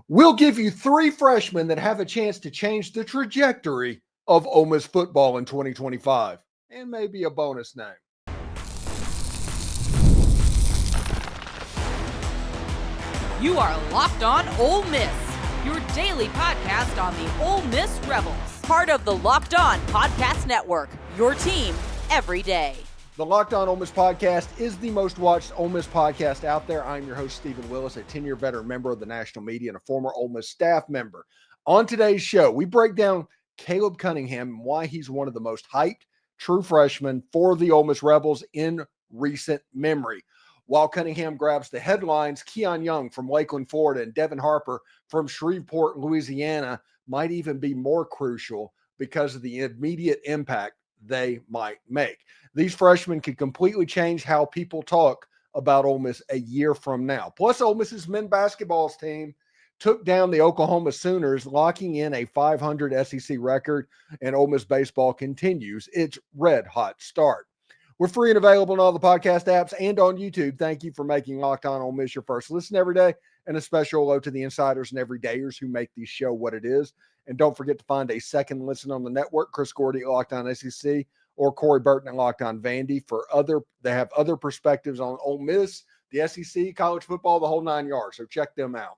We'll give you 3 freshmen that have a chance to change the trajectory of Ole Miss football in 2025, and maybe a bonus name. You are Locked On Ole Miss, your daily podcast on the Ole Miss Rebels. Part of the Locked On Podcast Network, your team every day. The Locked On Ole Miss podcast is the most watched Ole Miss podcast out there. I'm your host, Steven Willis, a 10-year veteran member of the national media and a former Ole Miss staff member. On today's show, we break down Caleb Cunningham and why he's one of the most hyped true freshmen for the Ole Miss Rebels in recent memory. While Cunningham grabs the headlines, Keon Young from Lakeland, Florida, and Devin Harper from Shreveport, Louisiana might even be more crucial because of the immediate impact they might make. These freshmen could completely change how people talk about Ole Miss a year from now. Plus, Ole Miss's men's basketball team took down the Oklahoma Sooners, locking in a 500 SEC record, and Ole Miss baseball continues its red-hot start. We're free and available on all the podcast apps and on YouTube. Thank you for making Locked On Ole Miss your first listen every day, and a special hello to the insiders and everydayers who make this show what it is. And don't forget to find a second listen on the network, Chris Gordy at Locked On SEC or Corey Burton at Locked On Vandy they have other perspectives on Ole Miss, the SEC, college football, the whole 9 yards. So check them out.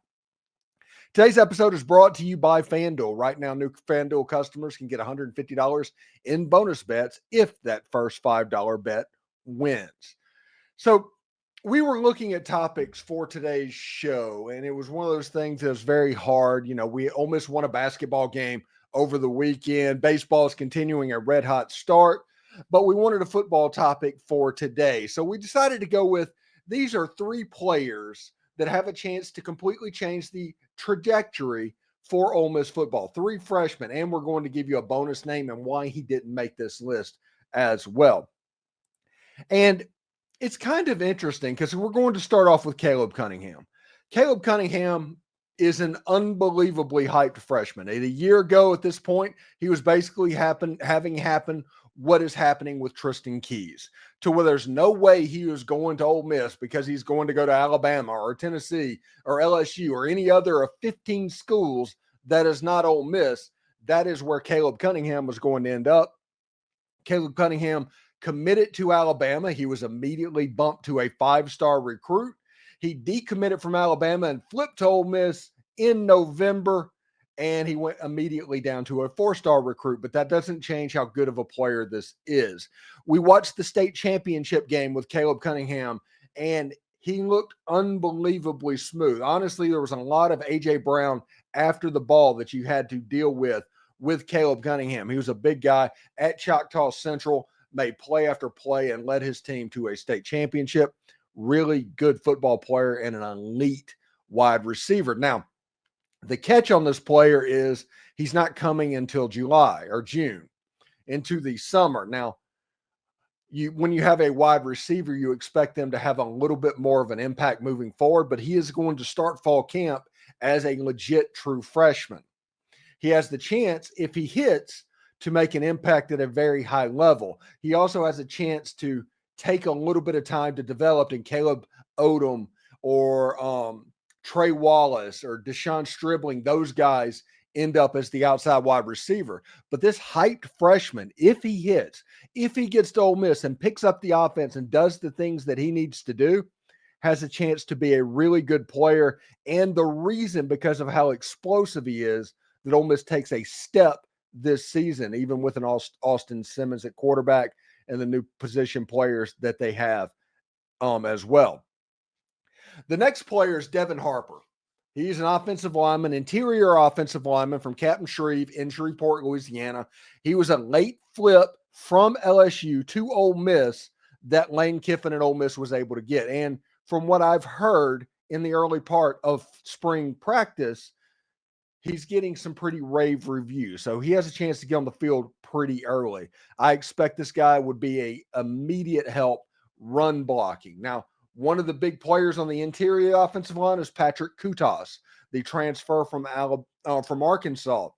Today's episode is brought to you by FanDuel. Right now, new FanDuel customers can get $150 in bonus bets if that first $5 bet wins. So we were looking at topics for today's show, and it was one of those things that was very hard. You know, we almost won a basketball game over the weekend. Baseball is continuing a red-hot start, but we wanted a football topic for today. So we decided to go with these are 3 players that have a chance to completely change the trajectory for Ole Miss football. 3 freshmen, and we're going to give you a bonus name and why he didn't make this list as well. And it's kind of interesting because we're going to start off with Caleb Cunningham. Caleb Cunningham is an unbelievably hyped freshman. And a year ago at this point, he was basically having happen what is happening with Tristan Keys, to where there's no way he was going to Ole Miss because he's going to go to Alabama or Tennessee or LSU or any other of 15 schools that is not Ole Miss. That is where Caleb Cunningham was going to end up. Caleb Cunningham committed to Alabama. He was immediately bumped to a 5-star recruit. He decommitted from Alabama and flipped to Ole Miss in November, and he went immediately down to a 4-star recruit, but that doesn't change how good of a player this is. We watched the state championship game with Caleb Cunningham, and he looked unbelievably smooth. Honestly, there was a lot of A.J. Brown after the ball that you had to deal with Caleb Cunningham. He was a big guy at Choctaw Central, made play after play, and led his team to a state championship. Really good football player and an elite wide receiver. Now, the catch on this player is he's not coming until July or June into the summer. Now, when you have a wide receiver, you expect them to have a little bit more of an impact moving forward, but he is going to start fall camp as a legit true freshman. He has the chance, if he hits, to make an impact at a very high level. He also has a chance to take a little bit of time to develop, and Caleb Odom or Trey Wallace or Deshaun Stribling, those guys end up as the outside wide receiver. But this hyped freshman, if he hits, if he gets to Ole Miss and picks up the offense and does the things that he needs to do, has a chance to be a really good player. And the reason, because of how explosive he is, that Ole Miss takes a step this season, even with an Austin Simmons at quarterback and the new position players that they have as well. The next player is Devin Harper. He's an offensive lineman, interior offensive lineman from Captain Shreve in Shreveport, Louisiana. He was a late flip from LSU to Ole Miss that Lane Kiffin and Ole Miss was able to get. And from what I've heard in the early part of spring practice, he's getting some pretty rave reviews. So he has a chance to get on the field pretty early. I expect this guy would be a immediate help run blocking. Now, one of the big players on the interior offensive line is Patrick Kutas, the transfer from Arkansas.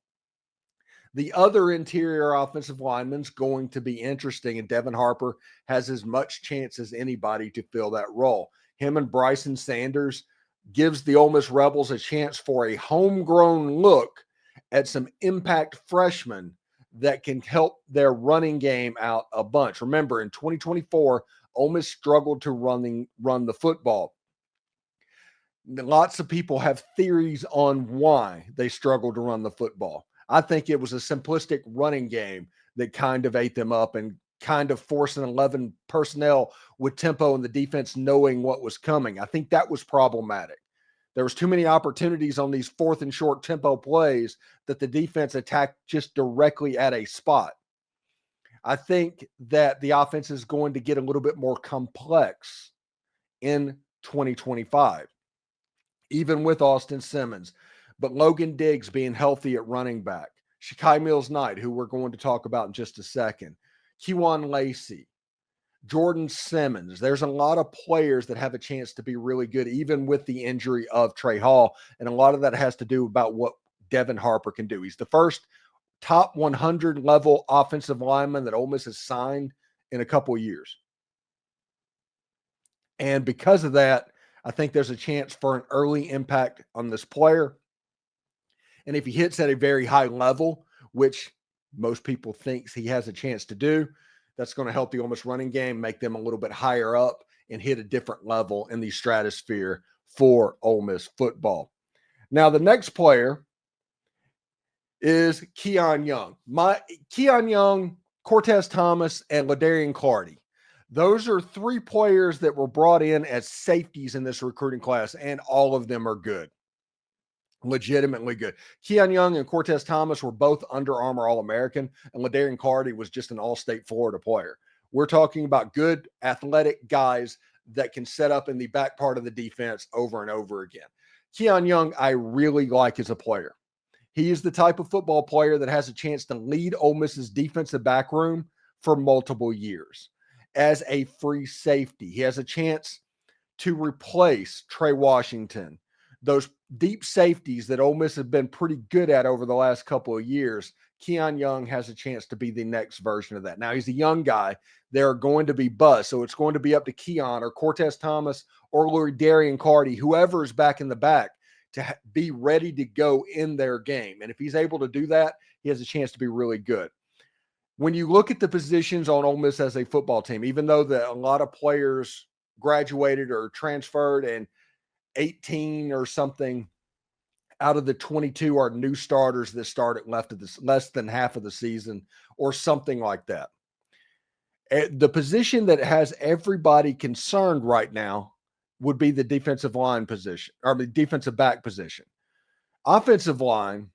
The other interior offensive lineman's going to be interesting, and Devin Harper has as much chance as anybody to fill that role. Him and Bryson Sanders, gives the Ole Miss Rebels a chance for a homegrown look at some impact freshmen that can help their running game out a bunch. Remember, in 2024, Ole Miss struggled to run the football. Lots of people have theories on why they struggled to run the football. I think it was a simplistic running game that kind of ate them up and kind of forcing 11 personnel with tempo and the defense knowing what was coming. I think that was problematic. There was too many opportunities on these 4th and short tempo plays that the defense attacked just directly at a spot. I think that the offense is going to get a little bit more complex in 2025, even with Austin Simmons. But Logan Diggs being healthy at running back, Shekai Mills Knight, who we're going to talk about in just a second, Keon Lacey, Jordan Simmons. There's a lot of players that have a chance to be really good, even with the injury of Trey Hall. And a lot of that has to do about what Devin Harper can do. He's the first top 100 level offensive lineman that Ole Miss has signed in a couple of years. And because of that, I think there's a chance for an early impact on this player. And if he hits at a very high level, which most people think he has a chance to do, that's going to help the Ole Miss running game, make them a little bit higher up and hit a different level in the stratosphere for Ole Miss football. Now, the next player is Keon Young. Keon Young, Cortez Thomas, and LaDarian Clardy. Those are 3 players that were brought in as safeties in this recruiting class, and all of them are good. Legitimately good. Keon Young and Cortez Thomas were both Under Armour All-American, and LaDarian Clardy was just an All-State Florida player. We're talking about good athletic guys that can set up in the back part of the defense over and over again. Keon Young, I really like as a player. He is the type of football player that has a chance to lead Ole Miss's defensive back room for multiple years. As a free safety, he has a chance to replace Trey Washington. Those deep safeties that Ole Miss have been pretty good at over the last couple of years, Keon Young has a chance to be the next version of that. Now, he's a young guy. There are going to be busts, so it's going to be up to Keon or Cortez Thomas or LaDarian Clardy, whoever is back in the back, to be ready to go in their game. And if he's able to do that, he has a chance to be really good. When you look at the positions on Ole Miss as a football team, even though a lot of players graduated or transferred and 18 or something out of the 22 are new starters that started less than half of the season or something like that. The position that has everybody concerned right now would be the defensive line position or the defensive back position. Offensive line,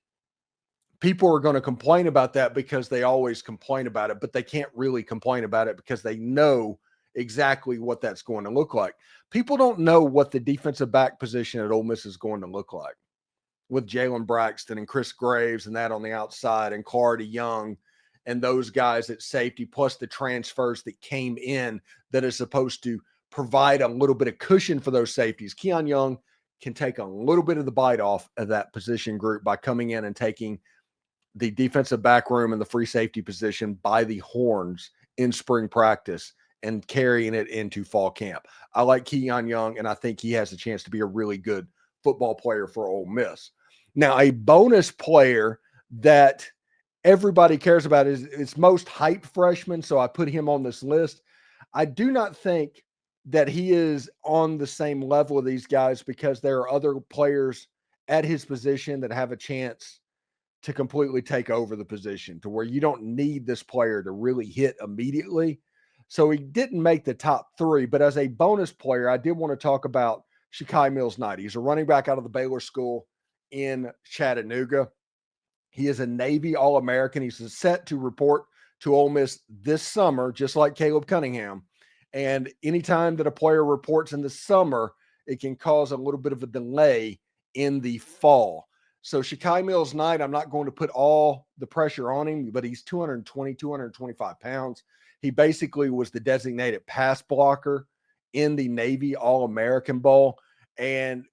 people are going to complain about that because they always complain about it, but they can't really complain about it because they know exactly what that's going to look like. People don't know what the defensive back position at Ole Miss is going to look like with Jalen Braxton and Chris Graves and that on the outside and Clardy Young and those guys at safety, plus the transfers that came in that is supposed to provide a little bit of cushion for those safeties. Keon Young can take a little bit of the bite off of that position group by coming in and taking the defensive back room and the free safety position by the horns in spring practice and carrying it into fall camp. I like Keon Young, and I think he has a chance to be a really good football player for Ole Miss. Now, a bonus player that everybody cares about is its most hyped freshman, so I put him on this list. I do not think that he is on the same level of these guys because there are other players at his position that have a chance to completely take over the position to where you don't need this player to really hit immediately. So he didn't make the top 3, but as a bonus player, I did want to talk about Shekai Mills Knight. He's a running back out of the Baylor School in Chattanooga. He is a Navy All-American. He's set to report to Ole Miss this summer, just like Caleb Cunningham. And anytime that a player reports in the summer, it can cause a little bit of a delay in the fall. So Shekai Mills Knight, I'm not going to put all the pressure on him, but he's 225 pounds. He basically was the designated pass blocker in the Navy All-American Bowl, and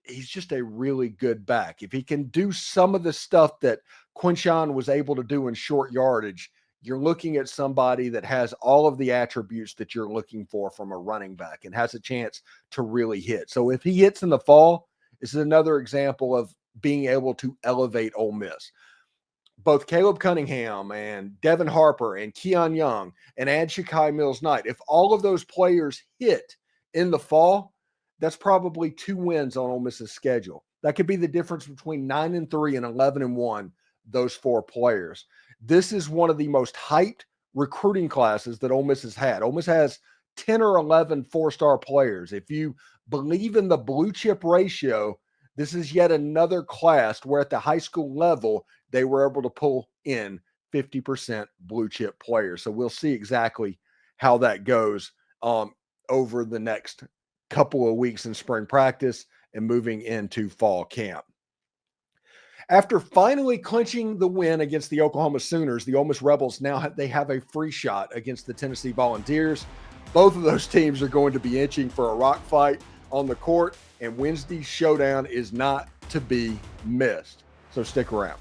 he's just a really good back. If he can do some of the stuff that Quinshawn was able to do in short yardage, you're looking at somebody that has all of the attributes that you're looking for from a running back and has a chance to really hit. So if he hits in the fall, This is another example of being able to elevate Ole Miss. Both Caleb Cunningham and Devin Harper and Keon Young and add Shekai Mills Knight, if all of those players hit in the fall, that's probably 2 wins on Ole Miss's schedule. That could be the difference between 9-3 and 11-1, those 4 players. This is one of the most hyped recruiting classes that Ole Miss has had. Ole Miss has 10 or 11 4-star players. If you believe in the blue chip ratio, this is yet another class where at the high school level, they were able to pull in 50% blue chip players. So we'll see exactly how that goes over the next couple of weeks in spring practice and moving into fall camp. After finally clinching the win against the Oklahoma Sooners, the Ole Miss Rebels now have a free shot against the Tennessee Volunteers. Both of those teams are going to be inching for a rock fight on the court, and Wednesday's showdown is not to be missed. So stick around.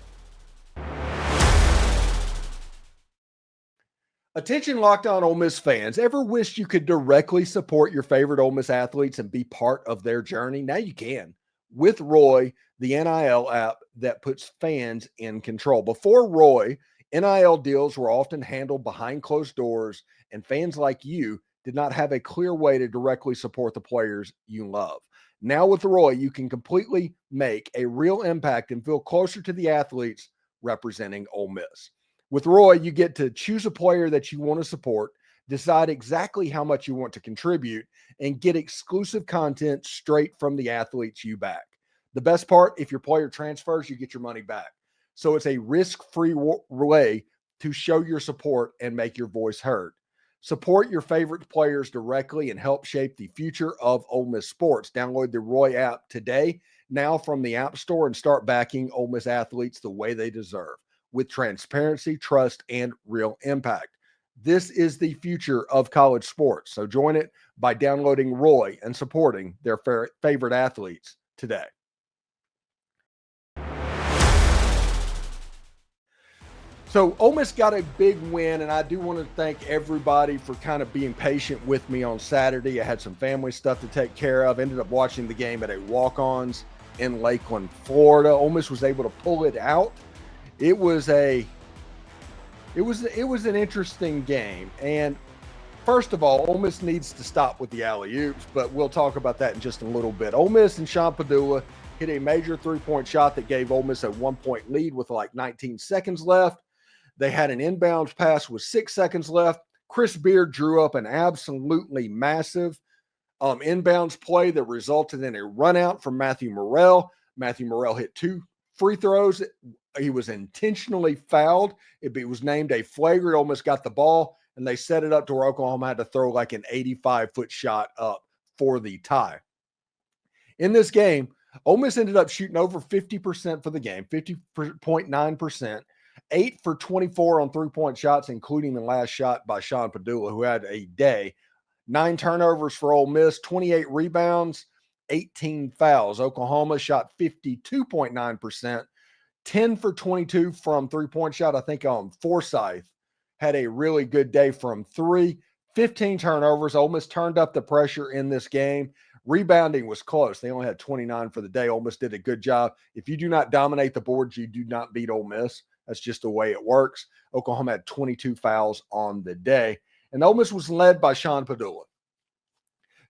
Attention Locked On Ole Miss fans. Ever wished you could directly support your favorite Ole Miss athletes and be part of their journey? Now you can with Roy, the NIL app that puts fans in control. Before Roy, NIL deals were often handled behind closed doors, and fans like you did not have a clear way to directly support the players you love. Now with Roy, you can completely make a real impact and feel closer to the athletes representing Ole Miss. With Roy, you get to choose a player that you want to support, decide exactly how much you want to contribute, and get exclusive content straight from the athletes you back. The best part, if your player transfers, you get your money back. So it's a risk-free way to show your support and make your voice heard. Support your favorite players directly and help shape the future of Ole Miss sports. Download the Roy app today, now from the App Store, and start backing Ole Miss athletes the way they deserve, with transparency, trust, and real impact. This is the future of college sports. So join it by downloading Roy and supporting their favorite athletes today. So Ole Miss got a big win, and I do want to thank everybody for kind of being patient with me on Saturday. I had some family stuff to take care of. Ended up watching the game at a walk-ons in Lakeland, Florida. Ole Miss was able to pull it out. It was an interesting game. And first of all, Ole Miss needs to stop with the alley-oops, but we'll talk about that in just a little bit. Ole Miss and Sean Pedulla hit a major three-point shot that gave Ole Miss a 1-point lead with like 19 seconds left. They had an inbounds pass with 6 seconds left. Chris Beard drew up an absolutely massive inbounds play that resulted in a run out from Matthew Murrell. Matthew Murrell hit 2 free throws. He was intentionally fouled. It was named a flagrant. Ole Miss got the ball, and they set it up to where Oklahoma had to throw like an 85-foot shot up for the tie. In this game, Ole Miss ended up shooting over 50% for the game, 50.9%, 8 for 24 on three-point shots, including the last shot by Sean Pedulla, who had a day. 9 turnovers for Ole Miss, 28 rebounds, 18 fouls. Oklahoma shot 52.9%, 10 for 22 from three-point shot. I think Forsyth had a really good day from 3, 15 turnovers. Ole Miss turned up the pressure in this game. Rebounding was close. They only had 29 for the day. Ole Miss did a good job. If you do not dominate the boards, you do not beat Ole Miss. That's just the way it works. Oklahoma had 22 fouls on the day. And Ole Miss was led by Sean Pedulla.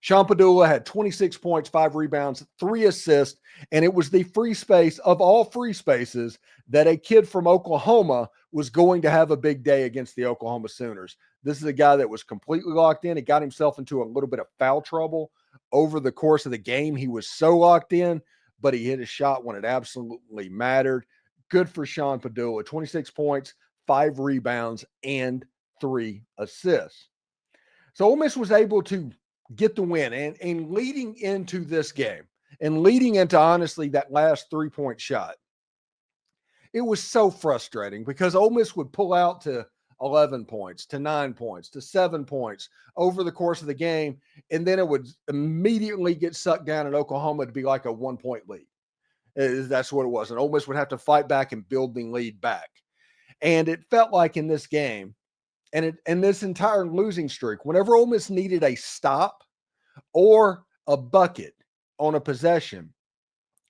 Sean Pedulla had 26 points, 5 rebounds, 3 assists, and it was the free space of all free spaces that a kid from Oklahoma was going to have a big day against the Oklahoma Sooners. This is a guy that was completely locked in. He got himself into a little bit of foul trouble over the course of the game. He was so locked in, but he hit a shot when it absolutely mattered. Good for Sean Pedulla, 26 points, 5 rebounds, and 3 assists. So Ole Miss was able to get the win. And leading into this game and leading into, honestly, that last three-point shot, it was so frustrating because Ole Miss would pull out to 11 points, to 9 points, to 7 points over the course of the game, and then it would immediately get sucked down in Oklahoma to be like a 1-point lead. That's what it was. And Ole Miss would have to fight back and build the lead back. And it felt like in this game, and this entire losing streak, whenever Ole Miss needed a stop or a bucket on a possession,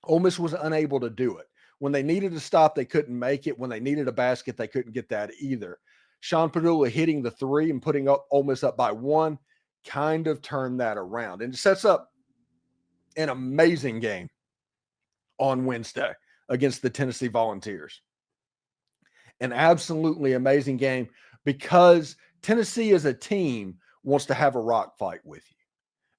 Ole Miss was unable to do it. When they needed to stop, they couldn't make it. When they needed a basket, they couldn't get that either. Sean Pedulla hitting the three and putting up Ole Miss up by one kind of turned that around. And it sets up an amazing game on Wednesday against the Tennessee Volunteers. An absolutely amazing game because Tennessee as a team wants to have a rock fight with you.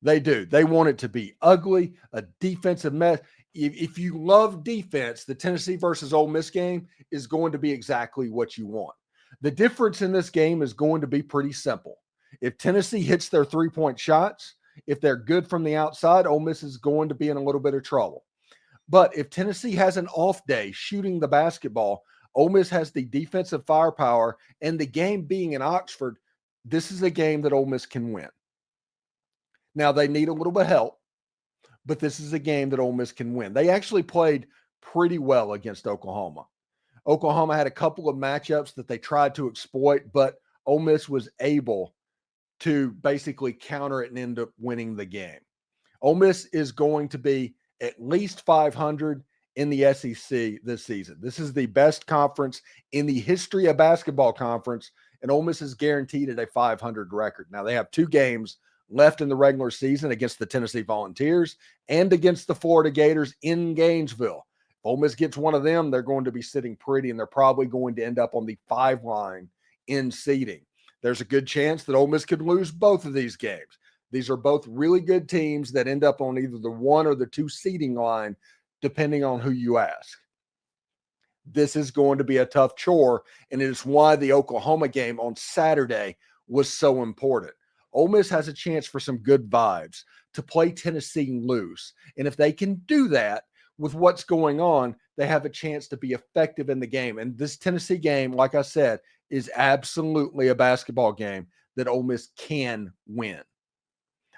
They do. They want it to be ugly, a defensive mess. If you love defense, the Tennessee versus Ole Miss game is going to be exactly what you want. The difference in this game is going to be pretty simple. If Tennessee hits their three-point shots, if they're good from the outside, Ole Miss is going to be in a little bit of trouble. But if Tennessee has an off day shooting the basketball, Ole Miss has the defensive firepower, and the game being in Oxford, this is a game that Ole Miss can win. Now, they need a little bit of help, but this is a game that Ole Miss can win. They actually played pretty well against Oklahoma. Oklahoma had a couple of matchups that they tried to exploit, but Ole Miss was able to basically counter it and end up winning the game. Ole Miss is going to be at least 500 in the SEC this season. This is the best conference in the history of basketball conference, and Ole Miss is guaranteed at a 500 record. Now, they have 2 games left in the regular season against the Tennessee Volunteers and against the Florida Gators in Gainesville. If Ole Miss gets one of them, they're going to be sitting pretty, and they're probably going to end up on the 5 line in seeding. There's a good chance that Ole Miss could lose both of these games. These are both really good teams that end up on either the 1 or the 2 seeding line, depending on who you ask. This is going to be a tough chore, and it is why the Oklahoma game on Saturday was so important. Ole Miss has a chance for some good vibes to play Tennessee loose. And if they can do that with what's going on, they have a chance to be effective in the game. And this Tennessee game, like I said, is absolutely a basketball game that Ole Miss can win.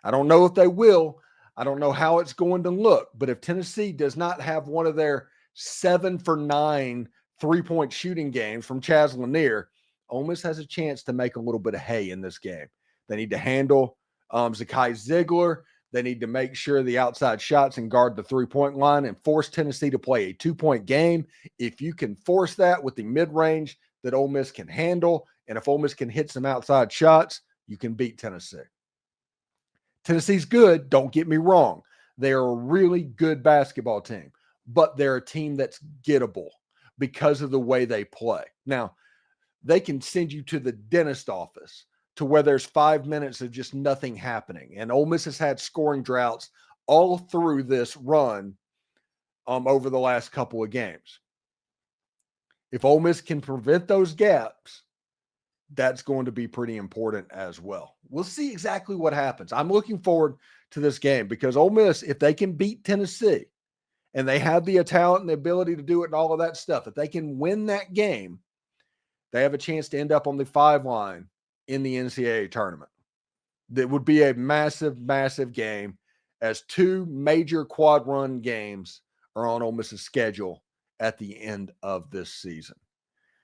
I don't know if they will. I don't know how it's going to look. But if Tennessee does not have one of their 7 for 9 three-point shooting games from Chaz Lanier, Ole Miss has a chance to make a little bit of hay in this game. They need to handle Zakai Ziegler. They need to make sure the outside shots and guard the three-point line and force Tennessee to play a 2-point game. If you can force that with the mid-range that Ole Miss can handle, and if Ole Miss can hit some outside shots, you can beat Tennessee. Tennessee's good, don't get me wrong. They are a really good basketball team, but they're a team that's gettable because of the way they play. Now, they can send you to the dentist office to where there's 5 minutes of just nothing happening. And Ole Miss has had scoring droughts all through this run over the last couple of games. If Ole Miss can prevent those gaps, that's going to be pretty important as well. We'll see exactly what happens. I'm looking forward to this game because Ole Miss, if they can beat Tennessee and they have the talent and the ability to do it and all of that stuff, if they can win that game, they have a chance to end up on the 5 line in the NCAA tournament. That would be a massive, massive game as 2 major quad run games are on Ole Miss's schedule at the end of this season.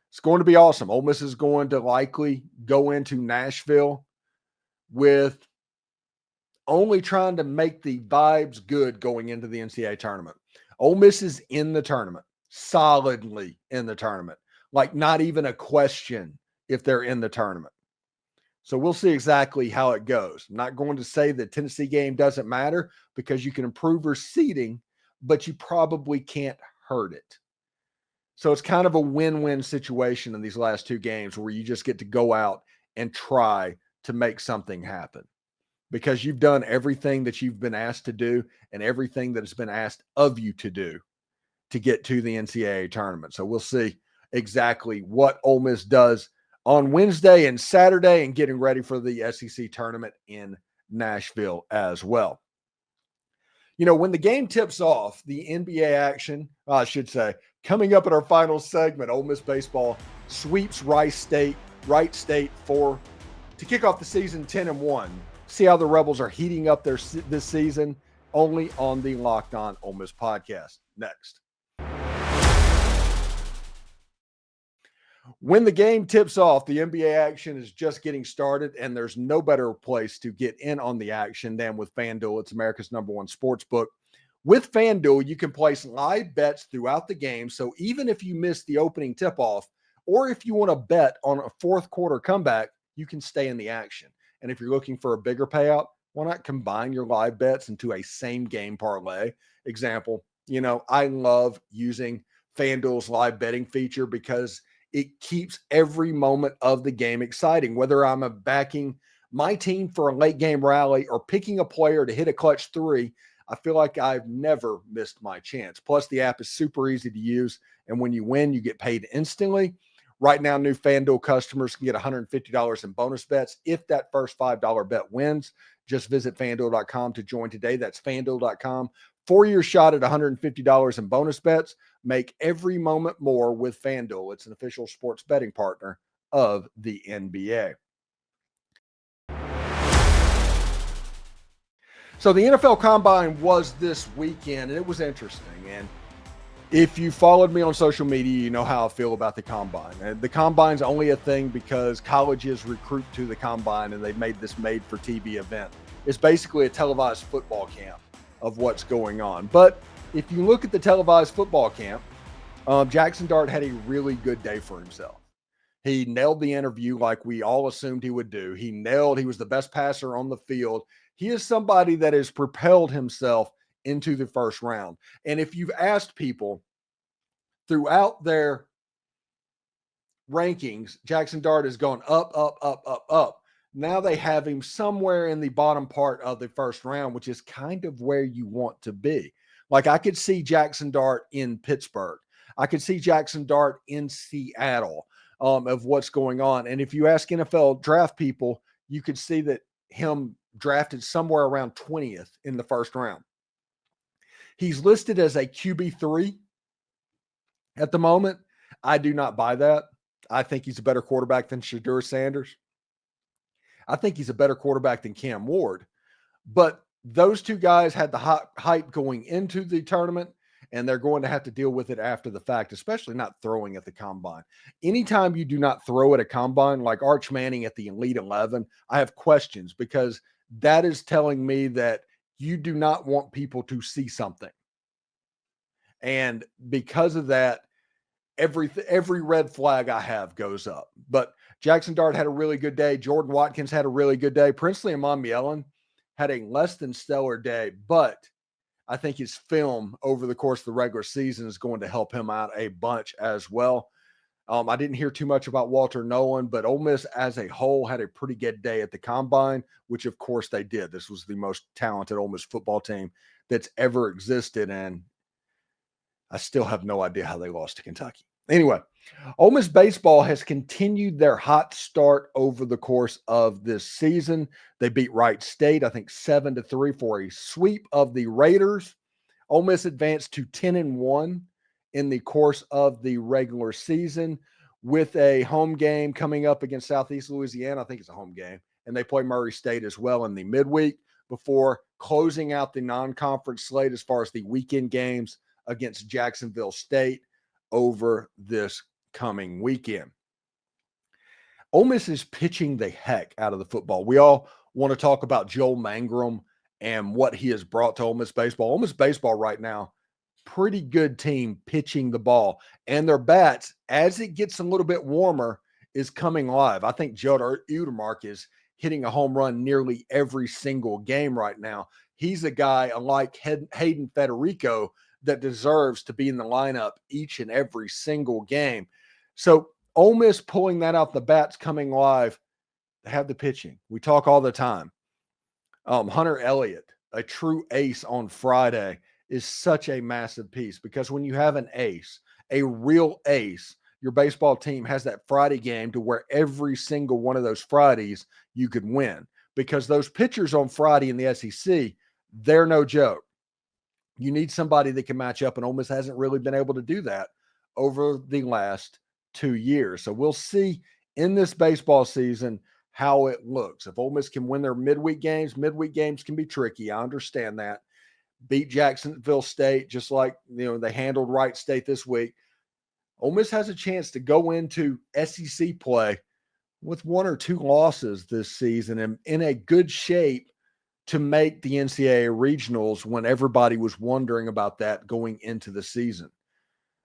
It's going to be awesome. Ole Miss is going to likely go into Nashville with only trying to make the vibes good going into the NCAA tournament. Ole Miss is in the tournament, solidly in the tournament, like not even a question if they're in the tournament. So we'll see exactly how it goes. I'm not going to say the Tennessee game doesn't matter because you can improve your seeding, but you probably can't hurt it. So it's kind of a win-win situation in these last 2 games where you just get to go out and try to make something happen because you've done everything that you've been asked to do and everything that has been asked of you to do to get to the NCAA tournament. So we'll see exactly what Ole Miss does on Wednesday and Saturday and getting ready for the SEC tournament in Nashville as well. You know, when the game tips off, the NBA action, I should say, coming up at our final segment, Ole Miss baseball sweeps Wright State to kick off the season 10-1. See how the Rebels are heating up this season only on the Locked On Ole Miss podcast. Next. When the game tips off, the NBA action is just getting started, and there's no better place to get in on the action than with FanDuel. It's America's #1 sports book. With FanDuel, you can place live bets throughout the game. So even if you miss the opening tip-off, or if you want to bet on a fourth quarter comeback, you can stay in the action. And if you're looking for a bigger payout, why not combine your live bets into a same game parlay? Example, I love using FanDuel's live betting feature because it keeps every moment of the game exciting. Whether I'm backing my team for a late game rally or picking a player to hit a clutch three, I feel like I've never missed my chance. Plus, the app is super easy to use. And when you win, you get paid instantly. Right now, new FanDuel customers can get $150 in bonus bets if that first $5 bet wins. Just visit FanDuel.com to join today. That's FanDuel.com. 4-year shot at $150 in bonus bets. Make every moment more with FanDuel. It's an official sports betting partner of the NBA. So the NFL Combine was this weekend, and it was interesting. And if you followed me on social media, you know how I feel about the Combine. And the Combine's only a thing because colleges recruit to the Combine, and they've made this made-for-TV event. It's basically a televised football camp of what's going on. But if you look at the televised football camp, Jaxson Dart had a really good day for himself. He nailed the interview like we all assumed he would do. He was the best passer on the field. He is somebody that has propelled himself into the first round. And if you've asked people throughout their rankings, Jaxson Dart has gone up, up, up, up, up. Now they have him somewhere in the bottom part of the first round, which is kind of where you want to be. Like I could see Jaxson Dart in Pittsburgh. I could see Jaxson Dart in Seattle of what's going on. And if you ask NFL draft people, you could see that him drafted somewhere around 20th in the first round. He's listed as a QB3 at the moment. I do not buy that. I think he's a better quarterback than Shedeur Sanders. I think he's a better quarterback than Cam Ward. But those two guys had the hype going into the tournament, and they're going to have to deal with it after the fact, especially not throwing at the Combine. Anytime you do not throw at a Combine, like Arch Manning at the Elite 11, I have questions because that is telling me that you do not want people to see something. And because of that, every red flag I have goes up. But Jaxson Dart had a really good day. Jordan Watkins had a really good day. Princely Amon-Mielen had a less than stellar day, but I think his film over the course of the regular season is going to help him out a bunch as well. I didn't hear too much about Walter Nolan, but Ole Miss as a whole had a pretty good day at the Combine, which of course they did. This was the most talented Ole Miss football team that's ever existed, and I still have no idea how they lost to Kentucky. Anyway, Ole Miss baseball has continued their hot start over the course of this season. They beat Wright State, I think 7-3 for a sweep of the Raiders. Ole Miss advanced to 10-1 in the course of the regular season with a home game coming up against Southeast Louisiana. I think it's a home game. And they play Murray State as well in the midweek before closing out the non-conference slate as far as the weekend games against Jacksonville State over this coming weekend. Ole Miss is pitching the heck out of the football. We all want to talk about Joel Mangrum and what he has brought to Ole Miss baseball. Ole Miss baseball right now, pretty good team pitching the ball. And their bats, as it gets a little bit warmer, is coming live. I think Judd Udermark is hitting a home run nearly every single game right now. He's a guy, unlike Hayden Federico, that deserves to be in the lineup each and every single game. So Ole Miss pulling that out, the bats coming live, they have the pitching. We talk all the time. Hunter Elliott, a true ace on Friday, is such a massive piece because when you have an ace, a real ace, your baseball team has that Friday game to where every single one of those Fridays you could win because those pitchers on Friday in the SEC, they're no joke. You need somebody that can match up, and Ole Miss hasn't really been able to do that over the last 2 years. So we'll see in this baseball season how it looks. If Ole Miss can win their midweek games can be tricky. I understand that. Beat Jacksonville State just like they handled Wright State this week. Ole Miss has a chance to go into SEC play with 1 or 2 losses this season and in a good shape to make the NCAA regionals when everybody was wondering about that going into the season.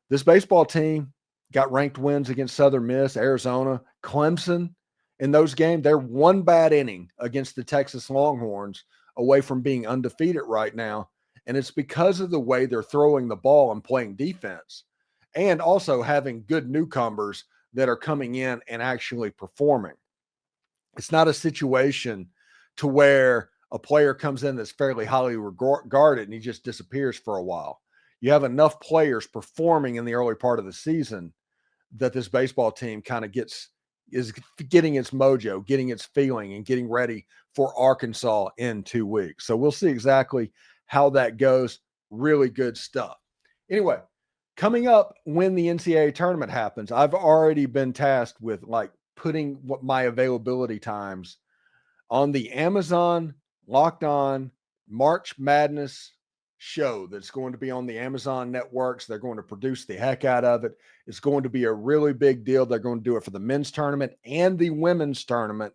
This baseball team got ranked wins against Southern Miss, Arizona, Clemson. In those games, they're one bad inning against the Texas Longhorns away from being undefeated right now. And it's because of the way they're throwing the ball and playing defense, and also having good newcomers that are coming in and actually performing. It's not a situation to where a player comes in that's fairly highly regarded and he just disappears for a while. You have enough players performing in the early part of the season that this baseball team kind of is getting its mojo, getting its feeling, and getting ready for Arkansas in 2 weeks. So we'll see exactly how that goes. Really good stuff. Anyway, coming up when the NCAA tournament happens, I've already been tasked with putting what my availability times on the Amazon Locked On March Madness show that's going to be on the Amazon networks. They're going to produce the heck out of it. It's going to be a really big deal. They're going to do it for the men's tournament and the women's tournament.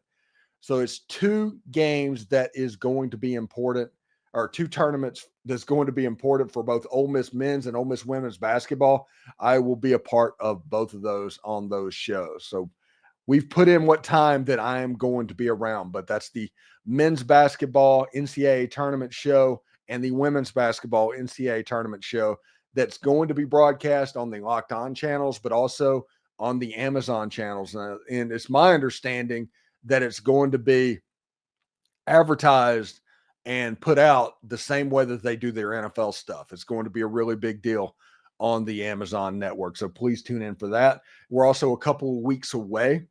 So it's 2 games that is going to be important, or 2 tournaments that's going to be important for both Ole Miss men's and Ole Miss women's basketball. I will be a part of both of those on those shows. So we've put in what time that I am going to be around, but that's the men's basketball NCAA tournament show and the women's basketball NCAA tournament show that's going to be broadcast on the Locked On channels, but also on the Amazon channels. And it's my understanding that it's going to be advertised and put out the same way that they do their NFL stuff. It's going to be a really big deal on the Amazon network. So please tune in for that. We're also a couple of weeks away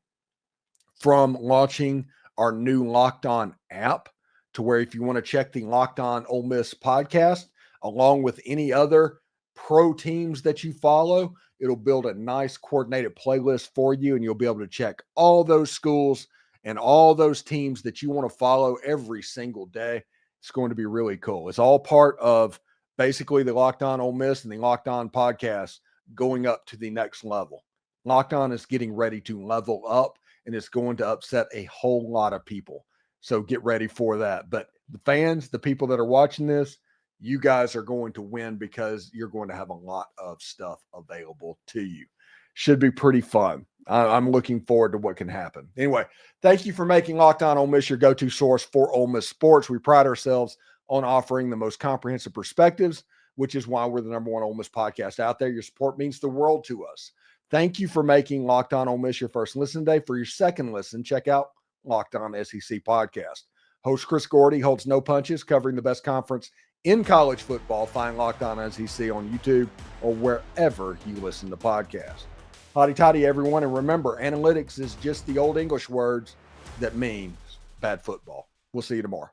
from launching our new Locked On app, to where if you want to check the Locked On Ole Miss podcast, along with any other pro teams that you follow, it'll build a nice coordinated playlist for you, and you'll be able to check all those schools and all those teams that you want to follow every single day. It's going to be really cool. It's all part of basically the Locked On Ole Miss and the Locked On podcast going up to the next level. Locked On is getting ready to level up, and it's going to upset a whole lot of people. So get ready for that. But the fans, the people that are watching this, you guys are going to win because you're going to have a lot of stuff available to you. Should be pretty fun. I'm looking forward to what can happen. Anyway, thank you for making Locked On Ole Miss your go-to source for Ole Miss sports. We pride ourselves on offering the most comprehensive perspectives, which is why we're the #1 Ole Miss podcast out there. Your support means the world to us. Thank you for making Locked On Ole Miss your first listen day. For your second listen, check out Locked On SEC podcast. Host Chris Gordy holds no punches, covering the best conference in college football. Find Locked On SEC on YouTube or wherever you listen to podcasts. Hotty toddy, everyone. And remember, analytics is just the old English words that mean bad football. We'll see you tomorrow.